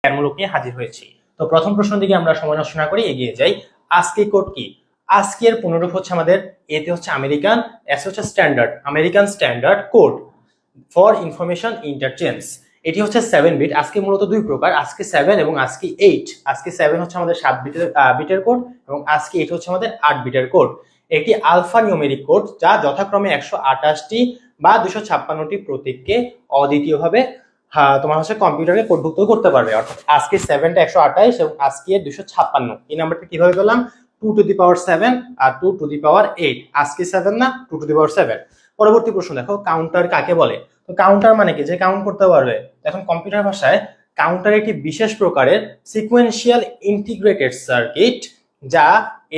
জ্ঞানমূলক নিয়ে হাজির হয়েছি। তো প্রথম প্রশ্ন দিকে আমরা সময় নষ্ট না করে এগিয়ে যাই। আজকে কোড কি? আজকের পুনরূপ হচ্ছে আমাদের এতে হচ্ছে আমেরিকান, এস হচ্ছে standard, American standard code for information interchange. এটি হচ্ছে 7 বিট। আজকে মূলত দুই প্রকার, আজকে 7 এবং আজকে 8। আজকে 7 হচ্ছে আমাদের 7 বিটের কোড এবং আজকে 8 হচ্ছে আমাদের 8 বিটের কোড। একটি আলফা নিউমেরিক কোড যা যথাক্রমে 128টি বা 256টি প্রতীককে অদ্বিতীয়ভাবে তোমার হচ্ছে কম্পিউটারে কোডভুক্ত করতে পারবে। অর্থাৎ আজকে 7টা 128 এবং আজকে 256। এই নাম্বারটা কিভাবে পেলাম? 2 to the power 7 R 2 to the পাওয়ার 8। আজকে 7 না, 2 টু দি পাওয়ার 7। পরবর্তী প্রশ্ন দেখো, কাউন্টার কাকে বলে? তো কাউন্টার মানে কি? যে কাউন্ট করতে পারবে। এখন কম্পিউটার ভাষায় কাউন্টার একটি বিশেষ প্রকারের সিকোয়েন্সিয়াল ইন্টিগ্রেটেড সার্কিট যা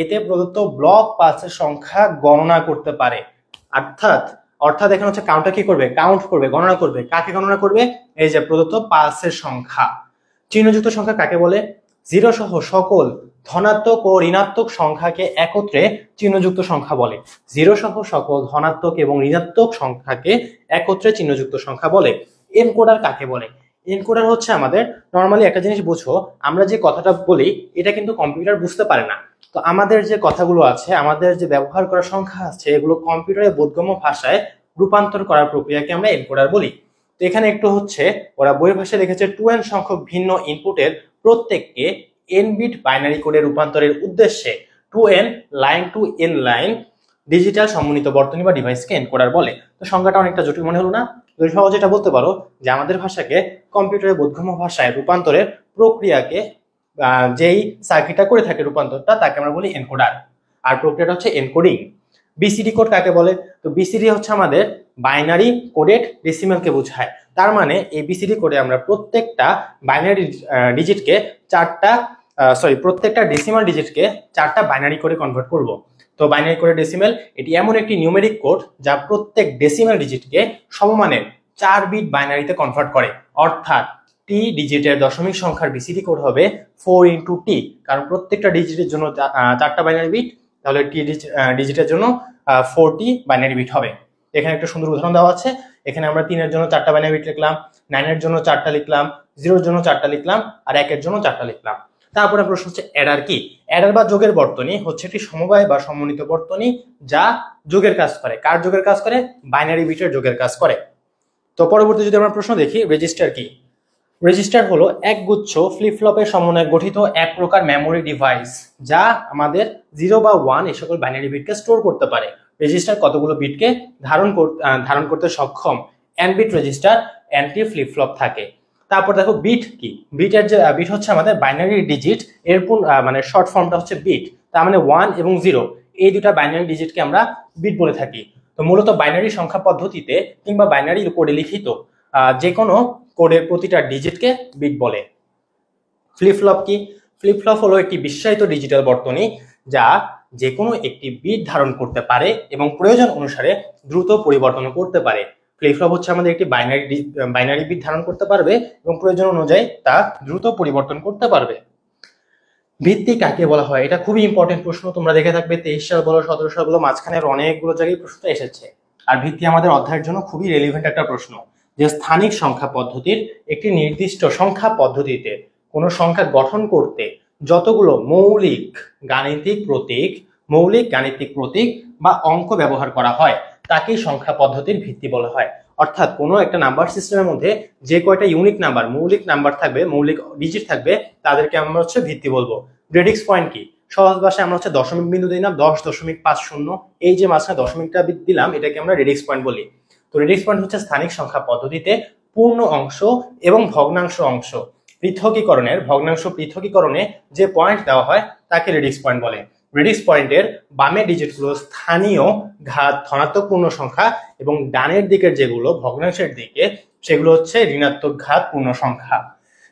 এতে প্রদত্ত ব্লক পালসের সংখ্যা গণনা করতে পারে। অর্থাৎ এখানে হচ্ছে কাউন্টার কি করবে? কাউন্ট করবে, গণনা করবে। কাকে গণনা করবে? এই যে প্রদত্ত পালসের সংখ্যা। চিহ্নযুক্ত সংখ্যা কাকে বলে? জিরো সহ সকল ধনাত্মক ও ঋণাত্মক সংখ্যাকে একত্রে চিহ্নযুক্ত সংখ্যা বলে। জিরো সহ সকল ধনাত্মক এবং ঋণাত্মক সংখ্যাকে একত্রে চিহ্নযুক্ত সংখ্যা বলে। এনকোডার কাকে বলে? এনকোডার হচ্ছে আমাদের, নর্মালি একটা জিনিস বুঝো, আমরা যে কথাটা বলি এটা কিন্তু কম্পিউটার বুঝতে পারে না। তো আমাদের যে কথাগুলো আছে, আমাদের যে ব্যবহার করা সংখ্যা আছে, এগুলো কম্পিউটারে বোধগম্য ভাষায় রূপান্তর করার প্রক্রিয়াকে আমরা এনকোডার বলি। তো এখানে একটু হচ্ছে ওরা বইয়ের ভাষায় লিখেছে 2n সংখ্যক ভিন্ন ইনপুটের প্রত্যেককে n বিট বাইনারি কোডে রূপান্তরের উদ্দেশ্যে 2n line to n line digital সমন্বিত বর্তনী বা ডিভাইসকে এনকোডার বলে। তো সংখ্যাটা অনেকটা জটিল মনে হলো না? যদি সহজে এটা বলতে পারো যে আমাদের ভাষাকে কম্পিউটারের বোধগম্য ভাষায় রূপান্তরের প্রক্রিয়াকে যেই সার্কিটটা করে থাকে রূপান্তরটা, তাকে আমরা বলি এনকোডার। আর প্রক্রিয়াটা হচ্ছে এনকোডিং। বিসিডি কোড কাকে বলে? তো বিসিডি হচ্ছে আমাদের বাইনারি কোডেড ডেসিমালকে বোঝায়। তার মানে এই বিসিডি কোডে আমরা প্রত্যেকটা বাইনারি ডিজিটকে প্রত্যেকটা ডেসিমাল ডিজিটকে 4টা বাইনারি কোডে কনভার্ট করব। তো বাইনারি কোডের ডেসিমাল এটি এমন একটি নিউমেরিক কোড যা প্রত্যেক ডেসিমাল ডিজিটকে সমমানের 4 বিট বাইনারিতে কনভার্ট করে। অর্থাৎ টি ডিজিটের দশমিক সংখ্যার বিসিডি কোড হবে 4 ইন্টু টি, কারণ প্রত্যেকটা ডিজিটের জন্য 4টা বাইনারি বিট, তাহলে টি ডিজিটের জন্য 4টি বাইনারি বিট হবে। এখানে একটা সুন্দর উদাহরণ দেওয়া আছে। এখানে আমরা 3 এর জন্য 4টা বাইনারি বিট লিখলাম, 9 এর জন্য 4টা লিখলাম, 0 এর জন্য 4টা লিখলাম, আর 1 এর জন্য 4টা লিখলাম। তারপরে প্রশ্ন হচ্ছে অ্যাডার কি? অ্যাডার বা যোগের বর্তনী হচ্ছে একটি সমবায় বা সমন্বিত বর্তনী যা যোগের কাজ করে। কার যোগের কাজ করে? বাইনারি বিটের যোগের কাজ করে। তো পরবর্তী যদি আমরা প্রশ্ন দেখি, রেজিস্টার কি? রেজিস্টার হলো একগুচ্ছ ফ্লিপ ফ্লপের সমন্বয়ে গঠিত এক প্রকার মেমোরি ডিভাইস যা আমাদের 0 বা 1 এই সকল বাইনারি বিটকে স্টোর করতে পারে। রেজিস্টার কতগুলো বিটকে ধারণ করতে সক্ষম? n বিট রেজিস্টার, nটি ফ্লিপ ফ্লপ থাকে। তারপর দেখো বিট কি? বিটের যে বিট হচ্ছে আমাদের বাইনারি ডিজিট, এর মানে শর্ট ফর্মটা হচ্ছে বিট। তার মানে 1 এবং 0 এই দুটা বাইনারি ডিজিটকে আমরা বিট বলে থাকি। তো মূলত বাইনারি সংখ্যা পদ্ধতিতে কিংবা বাইনারি কোডে লিখিত যে কোনো কোডের প্রতিটা ডিজিটকে বিট বলে। ফ্লিপ ফ্লপ কি? ফ্লিপ ফ্লপ হলো একটি বিশ্বায়িত ডিজিটাল বর্তনী যা যে কোনো একটি বিট ধারণ করতে পারে এবং প্রয়োজন অনুসারে দ্রুত পরিবর্তন করতে পারে। ফ্লিপ ফ্লপ হচ্ছে আমাদের একটি বাইনারি বিট ধারণ করতে পারবে এবং প্রয়োজন অনুযায়ী তা দ্রুত পরিবর্তন করতে পারবে। ভিত্তি কাকে বলা হয়? এটা খুবই ইম্পর্টেন্ট প্রশ্ন, তোমরা দেখে থাকবে 23 সাল বলো, 17 সাল বলো, মাঝখানের অনেকগুলো জায়গায় প্রশ্নটা এসেছে। আর ভিত্তি আমাদের অধ্যায়ের জন্য খুবই রেলিভেন্ট একটা প্রশ্ন, যে স্থানিক সংখ্যা পদ্ধতির একটি নির্দিষ্ট সংখ্যা পদ্ধতিতে কোনো সংখ্যা গঠন করতে যতগুলো মৌলিক গাণিতিক প্রতীক বা অঙ্ক ব্যবহার করা হয় তাকেই সংখ্যা পদ্ধতির ভিত্তি বলা হয়। অর্থাৎ কোনো একটা নাম্বার সিস্টেমের মধ্যে যে কয়টা ইউনিক নাম্বার, মৌলিক নাম্বার থাকবে, মৌলিক ডিজিট থাকবে, তাদেরকে আমরা হচ্ছে ভিত্তি বলবো। রেডিক্স পয়েন্ট কি? সহজ ভাষায় আমরা হচ্ছে দশমিক বিন্দু দিলাম 10.50, এই যে মাঝখানে দশমিকটা দিলাম এটাকে আমরা রেডিক্স পয়েন্ট বলি। তো রেডিক্স পয়েন্ট হচ্ছে স্থানিক সংখ্যা পদ্ধতিতে পূর্ণ অংশ এবং ভগ্নাংশ অংশ ভগ্নাংশ পৃথকীকরণে যে পয়েন্ট দেওয়া হয় তাকে রেডিক্স পয়েন্ট বলে। রেডিক্স পয়েন্টের বামের ডিজিটগুলো স্থানীয় ঘাত ধনাত্মক পূর্ণ সংখ্যা এবং ডানের দিকের যেগুলো ভগ্নাংশের দিকে সেগুলো হচ্ছে ঋণাত্মক ঘাত পূর্ণ সংখ্যা।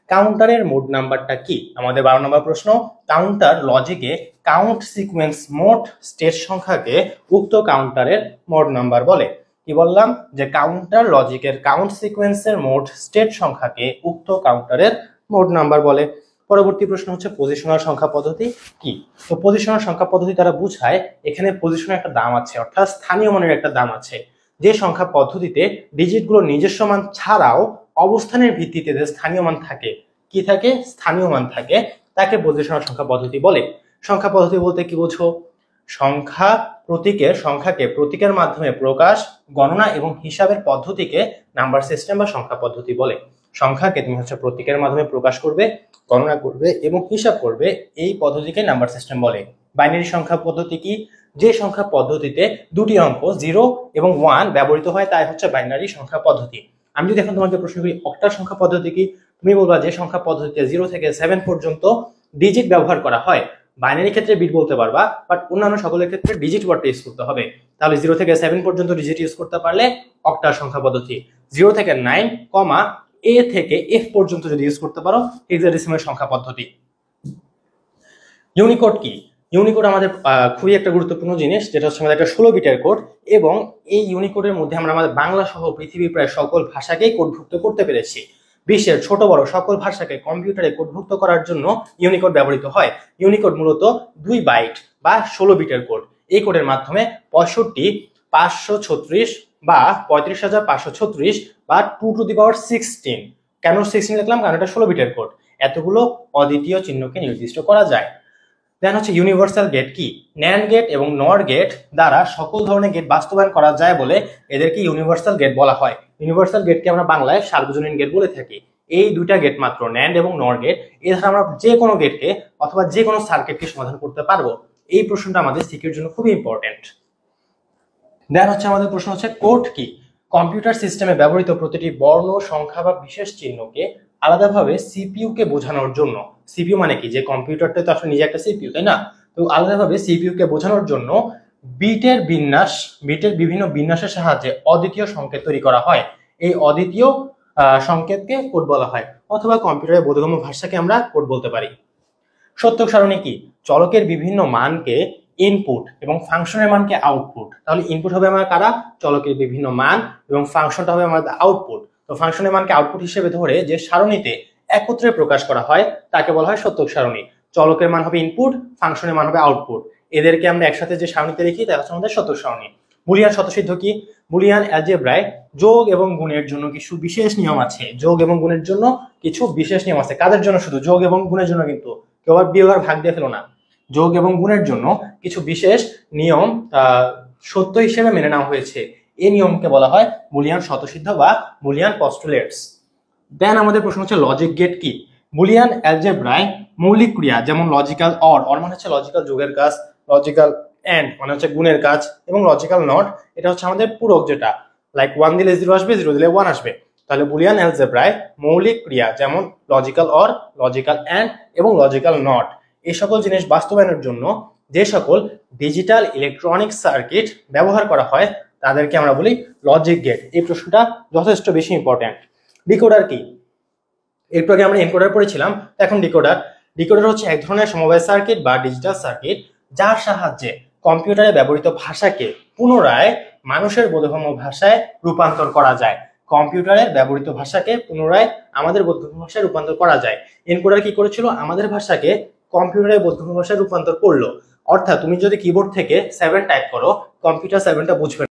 কাউন্টারের মোড নাম্বারটা কি? আমাদের 12 নম্বর প্রশ্ন। কাউন্টার লজিকে কাউন্ট সিকোয়েন্স মোট স্টেট সংখ্যাকে উক্ত কাউন্টারের মোড নাম্বার বলে। কি বললাম? যে কাউন্টার লজিকের কাউন্ট সিকোয়েন্সের মোট স্টেট সংখ্যাকে উক্ত কাউন্টারের মোড নাম্বার বলে। পরবর্তী প্রশ্ন হচ্ছে পজিশনাল সংখ্যা পদ্ধতি কি? তো পজিশনাল সংখ্যা পদ্ধতি তারা বুঝায় এখানে পজিশনের একটা দাম আছে, অর্থাৎ স্থানীয় মানের একটা দাম আছে। যে সংখ্যা পদ্ধতিতে ডিজিটগুলো নিজস্ব মান ছাড়াও অবস্থানের ভিত্তিতে যে স্থানীয় মান থাকে কি থাকে, স্থানীয় মান থাকে, তাকে পজিশনাল সংখ্যা পদ্ধতি বলে। সংখ্যা পদ্ধতি বলতে কি বোঝো? সংখ্যাকে প্রতীকের মাধ্যমে প্রকাশ, গণনা এবং হিসাবের পদ্ধতিকে নাম্বার সিস্টেম বা সংখ্যা পদ্ধতি বলে। সংখ্যাকে তুমি হচ্ছে প্রতীকের মাধ্যমে প্রকাশ করবে, গণনা করবে এবং হিসাব করবে, এই পদ্ধতিকে নাম্বার সিস্টেম বলে। বাইনারি সংখ্যা পদ্ধতি কি? যে সংখ্যা পদ্ধতিতে দুটি অঙ্ক 0 এবং 1 ব্যবহৃত হয় তাই হচ্ছে বাইনারি সংখ্যা পদ্ধতি। আমি যদি এখন তোমাকে প্রশ্ন করি অক্টাল সংখ্যা পদ্ধতি কি, তুমি বলবা যে সংখ্যা পদ্ধতিতে 0 থেকে 7 পর্যন্ত ডিজিট ব্যবহার করা হয়। বাইনারি ক্ষেত্রে বিট বলতে পারবা, বাট অন্যান্য সকলের ক্ষেত্রে ডিজিট ওয়ার্ডটা ইউজ করতে হবে। তাহলে 0 থেকে 7 পর্যন্ত ডিজিট ইউজ করতে পারলে অক্টাল সংখ্যা পদ্ধতি। 0 থেকে 9, এ থেকে এফ পর্যন্ত যদি ইউজ করতে পারো হেক্সাডেসিমাল সংখ্যা পদ্ধতি। ইউনিকোড কি? ইউনিকোড আমাদের খুবই একটা গুরুত্বপূর্ণ জিনিস, যেটা হচ্ছে আমাদের একটা 16 বিটের কোড, এবং এই ইউনিকোডের মধ্যে আমরা আমাদের বাংলা সহ পৃথিবীর প্রায় সকল ভাষাকেই কোডভুক্ত করতে পেরেছি। বিশ্বের ছোট বড় সকল ভাষাকে কম্পিউটারে কোডভুক্ত করার জন্য ইউনিকোড ব্যবহৃত হয়। ইউনিকোড মূলত 2 বাইট বা 16 বিটের কোড। এই কোডের মাধ্যমে 6536 বা 35536 বা 2^16, কেন 16 লিখলাম? কারণ এটা 16 বিটের কোড, এতগুলো অদ্বিতীয় চিহ্নকে নির্দিষ্ট করা যায়। দেন হচ্ছে ইউনিভার্সাল গেট কি? ন্যান্ড গেট এবং নর গেট দ্বারা সকল ধরনের গেট বাস্তবায়ন করা যায় বলে এদেরকে ইউনিভার্সাল গেট বলা হয়। ইউনিভার্সাল গেটকে আমরা বাংলায় সার্বজনীন গেট বলে থাকি। এই দুইটা গেট মাত্র, ন্যান্ড এবং নর গেট, এছাড়া আমরা যে কোনো গেটকে অথবা যে কোনো সার্কিটকে সমাধান করতে পারবো। এই প্রশ্নটা আমাদের সিকিউর জন্য খুবই ইম্পর্টেন্ট। দেন হচ্ছে আমাদের প্রশ্ন হচ্ছে কোড কি? কম্পিউটার সিস্টেমে ব্যবহৃত প্রতিটি বর্ণ, সংখ্যা বা বিশেষ চিহ্নকে আলাদাভাবে সিপিইউ কে বোঝানোর জন্য, সিপিইউ মানে কি? যে কম্পিউটারটা তো আসলে নিজে একটা সিপিইউ, তাই না? তো আলাদাভাবে সিপিইউ কে বোঝানোর জন্য বিটের বিভিন্ন বিন্যাসের সাহায্যে অদ্বিতীয় সংকেত তৈরি করা হয়। এই অদ্বিতীয় সংকেতকে কোড বলা হয়, অথবা কম্পিউটারের বোধগম্য ভাষাকে আমরা কোড বলতে পারি। সত্যক সারণী কি? চলকের বিভিন্ন মানকে ইনপুট এবং ফাংশনের মানকে আউটপুট। তাহলে ইনপুট হবে আমার কারা? চলকের বিভিন্ন মান, এবং ফাংশনটা হবে আমাদের আউটপুট। তো ফাংশনের মানকে আউটপুট হিসেবে ধরে যে সারণীতে একত্রে প্রকাশ করা হয় তাকে বলা হয় সত্যক সারণী। চলকের মান হবে ইনপুট, ফাংশনের মান হবে আউটপুট, এদেরকে আমরা একসাথে যে সারণীতে লিখি তা হচ্ছে আমাদের সত্যক সারণী। বুলিয়ান স্বতঃসিদ্ধ কি? বুলিয়ান অ্যালজেব্রায় যোগ এবং গুণের জন্য কিছু বিশেষ নিয়ম আছে। যোগ এবং গুণের জন্য কিছু বিশেষ নিয়ম আছে। কাদের জন্য? শুধু যোগ এবং গুণের জন্য, কিন্তু কেউ আর বিয়োগ আর ভাগ দিয়ে ফেলো না। যোগ এবং গুণের জন্য কিছু বিশেষ নিয়ম সত্য হিসেবে মেনে নেওয়া হয়েছে। এই নিয়মকে বলা হয় বুলিয়ান স্বতঃসিদ্ধ বা বুলিয়ান পস্টুলেটস। দেন আমাদের প্রশ্ন হচ্ছে লজিক গেট কি? বুলিয়ান অ্যালজেব্রায় মৌলিক ক্রিয়া যেমন লজিক্যাল অর মানে হচ্ছে লজিক্যাল যোগের কাজ, লজিক্যাল এন্ড মানে হচ্ছে গুণের কাজ, এবং লজিক্যাল নট এটা হচ্ছে আমাদের পূরক, যেটা লাইক 1 দিলে 0 আসবে, 0 দিলে 1 আসবে। তাহলে বুলিয়ান অ্যালজেব্রায় মৌলিক ক্রিয়া যেমন লজিক্যাল অর, লজিক্যাল এন্ড এবং লজিক্যাল নট, এই সকল জিনিস বাস্তবায়নের জন্য যে সকল ডিজিটাল ইলেকট্রনিক সার্কিট ব্যবহার করা হয় তাদেরকে আমরা বলি লজিক গেট। এই প্রশ্নটা যথেষ্ট বেশি ইম্পর্টেন্ট। ডিকোডার কি? একটু আগে আমরা এনকোডার পড়েছিলাম, এখন ডিকোডার। ডিকোডার হচ্ছে এক ধরনের সমবায় সার্কিট বা ডিজিটাল সার্কিট যার সাহায্যে কম্পিউটারে ব্যবহৃত ভাষাকে পুনরায় মানুষের বোধগম্য ভাষায় রূপান্তর করা যায়। কম্পিউটারের ব্যবহৃত ভাষাকে পুনরায় আমাদের বোধগম্য ভাষায় রূপান্তর করা যায়। এনকোডার কি করেছিল? আমাদের ভাষাকে কম্পিউটারের বোধগম্য ভাষায় রূপান্তর করলো। অর্থাৎ তুমি যদি কিবোর্ড থেকে 7 টাইপ করো, কম্পিউটার 7টা বুঝবে।